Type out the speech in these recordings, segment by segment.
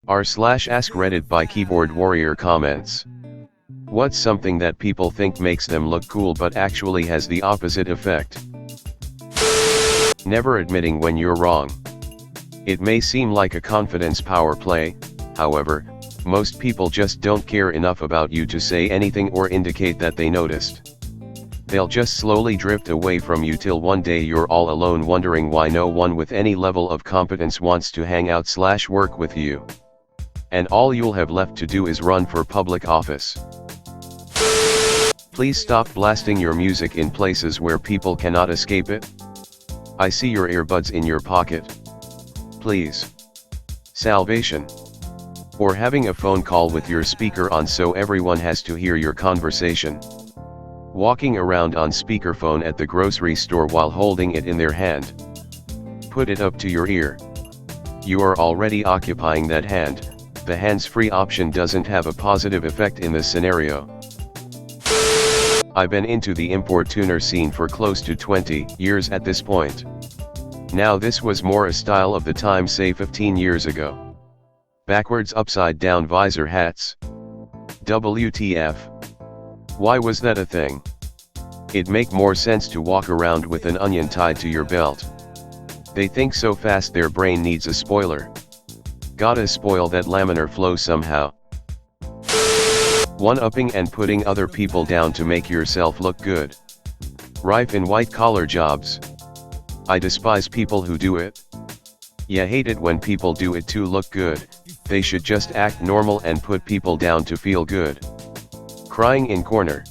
r/AskReddit by Keyboard Warrior comments. What's something that people think makes them look cool but actually has the opposite effect? Never admitting when you're wrong. It may seem like a confidence power play, however, most people just don't care enough about you to say anything or indicate that they noticed. They'll just slowly drift away from you till one day you're all alone wondering why no one with any level of competence wants to hang out/work with you. And all you'll have left to do is run for public office. Please stop blasting your music in places where people cannot escape it. I see your earbuds in your pocket. Please. Salvation. Or having a phone call with your speaker on so everyone has to hear your conversation. Walking around on speakerphone at the grocery store while holding it in their hand. Put it up to your ear. You are already occupying that hand. The hands-free option doesn't have a positive effect in this scenario. I've been into the importuner scene for close to 20 years at this point. Now this was more a style of the time, say 15 years ago. Backwards upside down visor hats. WTF. Why was that a thing? It'd make more sense to walk around with an onion tied to your belt. They think so fast their brain needs a spoiler. Gotta spoil that laminar flow somehow. One-upping and putting other people down to make yourself look good. Rife in white-collar jobs. I despise people who do it. Yeah, hate it when people do it to look good. They should just act normal and put people down to feel good. Crying in corner.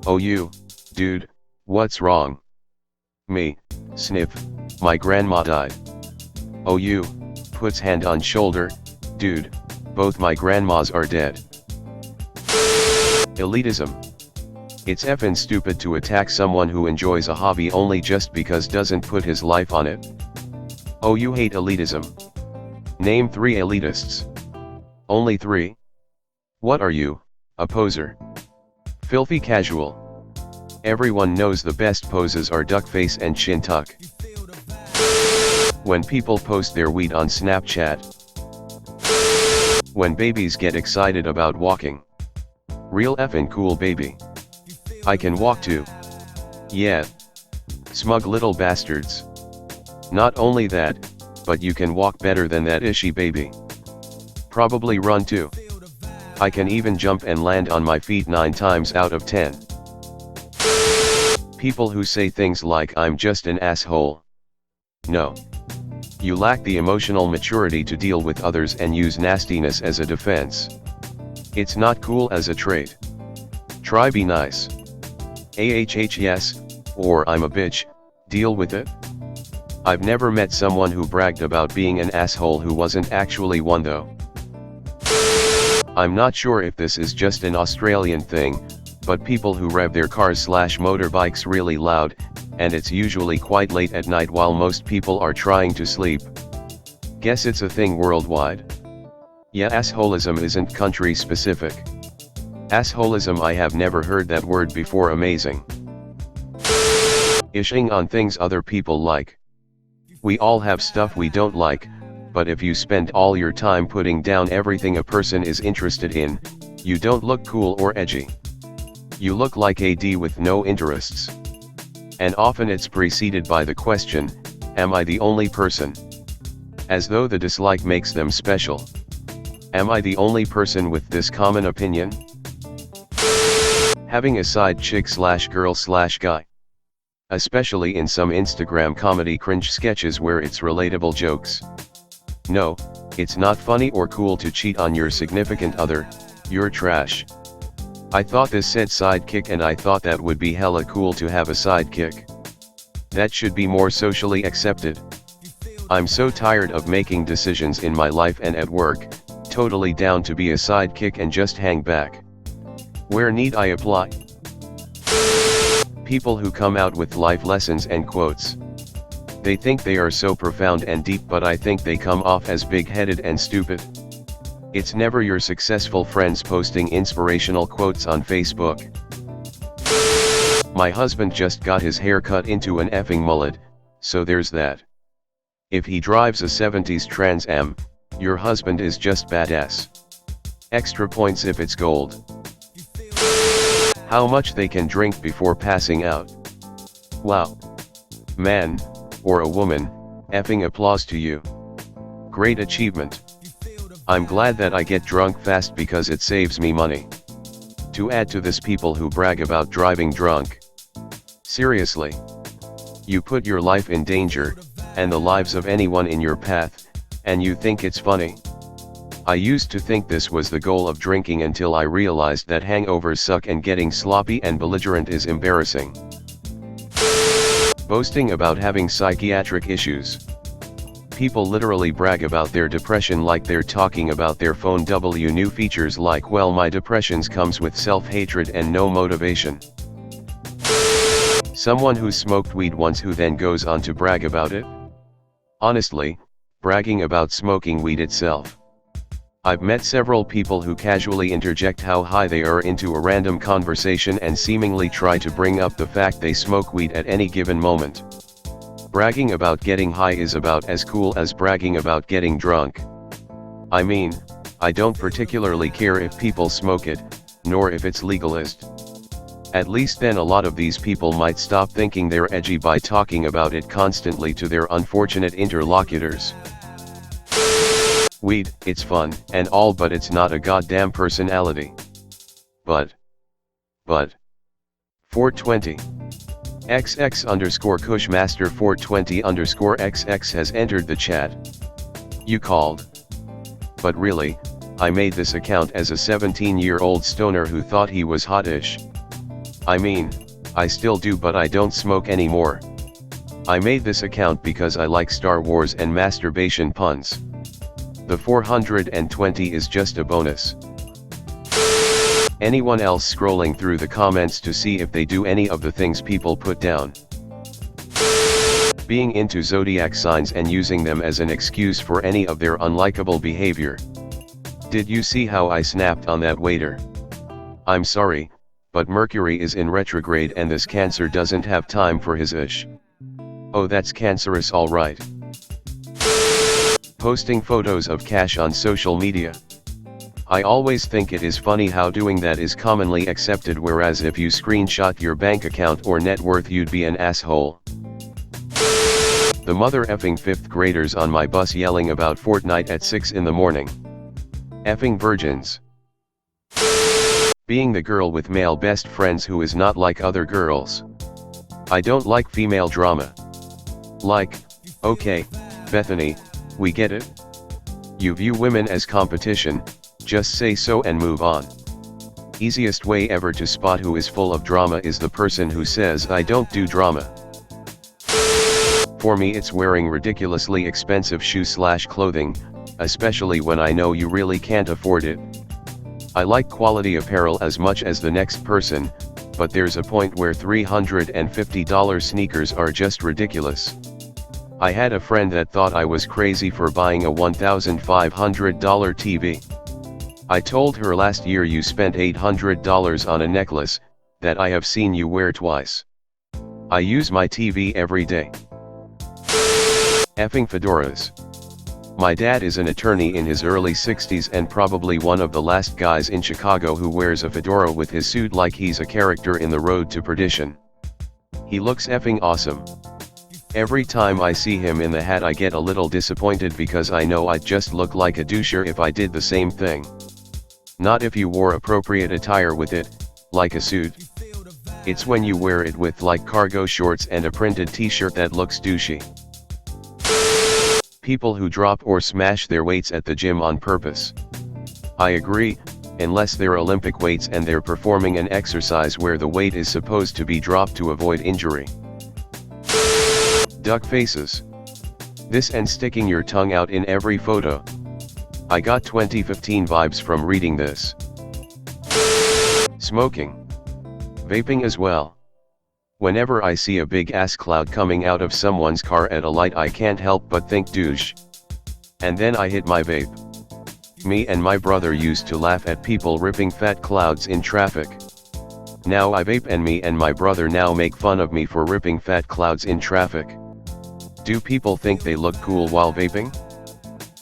Oh you, dude, what's wrong? Me, snip, my grandma died. Oh you, puts hand on shoulder, dude, both my grandmas are dead. Elitism. It's effin' stupid to attack someone who enjoys a hobby only just because doesn't put his life on it. Oh you hate elitism. Name 3 elitists. Only 3? What are you, a poser? Filthy casual. Everyone knows the best poses are duck face and chin tuck. When people post their weed on Snapchat. When babies get excited about walking. Real effin' cool baby. I can walk too. Yeah. Smug little bastards. Not only that, but you can walk better than that ishy baby. Probably run too. I can even jump and land on my feet 9 times out of 10. People who say things like I'm just an asshole. No. You lack the emotional maturity to deal with others and use nastiness as a defense. It's not cool as a trait. Try be nice. Yes, or I'm a bitch, deal with it. I've never met someone who bragged about being an asshole who wasn't actually one though. I'm not sure if this is just an Australian thing, but people who rev their cars/motorbikes really loud, and it's usually quite late at night while most people are trying to sleep. Guess it's a thing worldwide. Yeah, assholism isn't country specific. Assholism, I have never heard that word before. Amazing. Ishing on things other people like. We all have stuff we don't like, but if you spend all your time putting down everything a person is interested in, you don't look cool or edgy. You look like a D with no interests. And often it's preceded by the question, am I the only person? As though the dislike makes them special. Am I the only person with this common opinion? Having a side chick/girl/guy. Especially in some Instagram comedy cringe sketches where it's relatable jokes. No, it's not funny or cool to cheat on your significant other, you're trash. I thought this said sidekick and I thought that would be hella cool to have a sidekick. That should be more socially accepted. I'm so tired of making decisions in my life and at work, totally down to be a sidekick and just hang back. Where need I apply? People who come out with life lessons and quotes. They think they are so profound and deep, but I think they come off as big-headed and stupid. It's never your successful friends posting inspirational quotes on Facebook. My husband just got his hair cut into an effing mullet, so there's that. If he drives a 70s Trans Am, Your husband is just badass. Extra points if it's gold. How much they can drink before passing out. Wow. Man, or a woman, effing applause to you. Great achievement. I'm glad that I get drunk fast because it saves me money. To add to this, people who brag about driving drunk. Seriously. You put your life in danger, and the lives of anyone in your path, and you think it's funny. I used to think this was the goal of drinking until I realized that hangovers suck and getting sloppy and belligerent is embarrassing. Boasting about having psychiatric issues. People literally brag about their depression like they're talking about their phone. New features like, well, my depressions comes with self-hatred and no motivation. Someone who smoked weed once who then goes on to brag about it? Honestly, bragging about smoking weed itself. I've met several people who casually interject how high they are into a random conversation and seemingly try to bring up the fact they smoke weed at any given moment. Bragging about getting high is about as cool as bragging about getting drunk. I mean, I don't particularly care if people smoke it, nor if it's legalist. At least then a lot of these people might stop thinking they're edgy by talking about it constantly to their unfortunate interlocutors. Weed, it's fun, and all, but it's not a goddamn personality. But. 420. XX_Cushmaster 420_XX has entered the chat. You called. But really, I made this account as a 17-year-old stoner who thought he was hot-ish. I mean, I still do, but I don't smoke anymore. I made this account because I like Star Wars and masturbation puns. The 420 is just a bonus. Anyone else scrolling through the comments to see if they do any of the things people put down? Being into zodiac signs and using them as an excuse for any of their unlikable behavior. Did you see how I snapped on that waiter? I'm sorry, but Mercury is in retrograde and this Cancer doesn't have time for his ish. Oh, that's cancerous, alright. Posting photos of cash on social media. I always think it is funny how doing that is commonly accepted, whereas if you screenshot your bank account or net worth you'd be an asshole. The mother effing 5th graders on my bus yelling about Fortnite at 6 in the morning. Effing virgins. Being the girl with male best friends who is not like other girls. I don't like female drama. Like, okay, Bethany, we get it. You view women as competition, just say so and move on. Easiest way ever to spot who is full of drama is the person who says I don't do drama. For me it's wearing ridiculously expensive shoes/clothing, especially when I know you really can't afford it. I like quality apparel as much as the next person, but there's a point where $350 sneakers are just ridiculous. I had a friend that thought I was crazy for buying a $1,500 TV. I told her last year you spent $800 on a necklace, that I have seen you wear twice. I use my TV every day. Effing fedoras. My dad is an attorney in his early 60s and probably one of the last guys in Chicago who wears a fedora with his suit like he's a character in The Road to Perdition. He looks effing awesome. Every time I see him in the hat I get a little disappointed because I know I'd just look like a doucher if I did the same thing. Not if you wore appropriate attire with it, like a suit. It's when you wear it with like cargo shorts and a printed t-shirt that looks douchey. People who drop or smash their weights at the gym on purpose. I agree, unless they're Olympic weights and they're performing an exercise where the weight is supposed to be dropped to avoid injury. Duck faces. This and sticking your tongue out in every photo. I got 2015 vibes from reading this. Smoking. Vaping as well. Whenever I see a big ass cloud coming out of someone's car at a light I can't help but think douche. And then I hit my vape. Me and my brother used to laugh at people ripping fat clouds in traffic. Now I vape and me and my brother now make fun of me for ripping fat clouds in traffic. Do people think they look cool while vaping?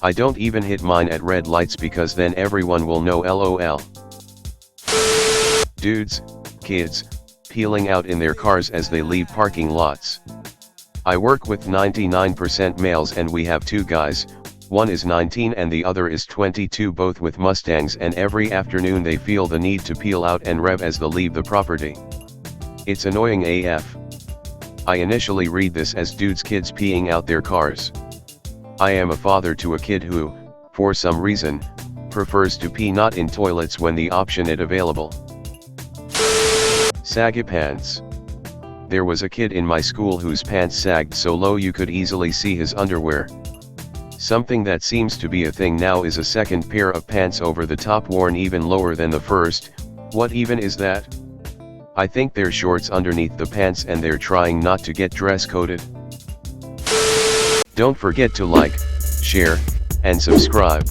I don't even hit mine at red lights because then everyone will know LOL. Dudes, kids, peeling out in their cars as they leave parking lots. I work with 99% males and we have two guys, one is 19 and the other is 22, both with Mustangs, and every afternoon they feel the need to peel out and rev as they leave the property. It's annoying AF. I initially read this as dudes' kids peeing out their cars. I am a father to a kid who, for some reason, prefers to pee not in toilets when the option is available. Saggy pants. There was a kid in my school whose pants sagged so low you could easily see his underwear. Something that seems to be a thing now is a second pair of pants over the top worn even lower than the first. What even is that? I think they're shorts underneath the pants and they're trying not to get dress coded. Don't forget to like, share, and subscribe.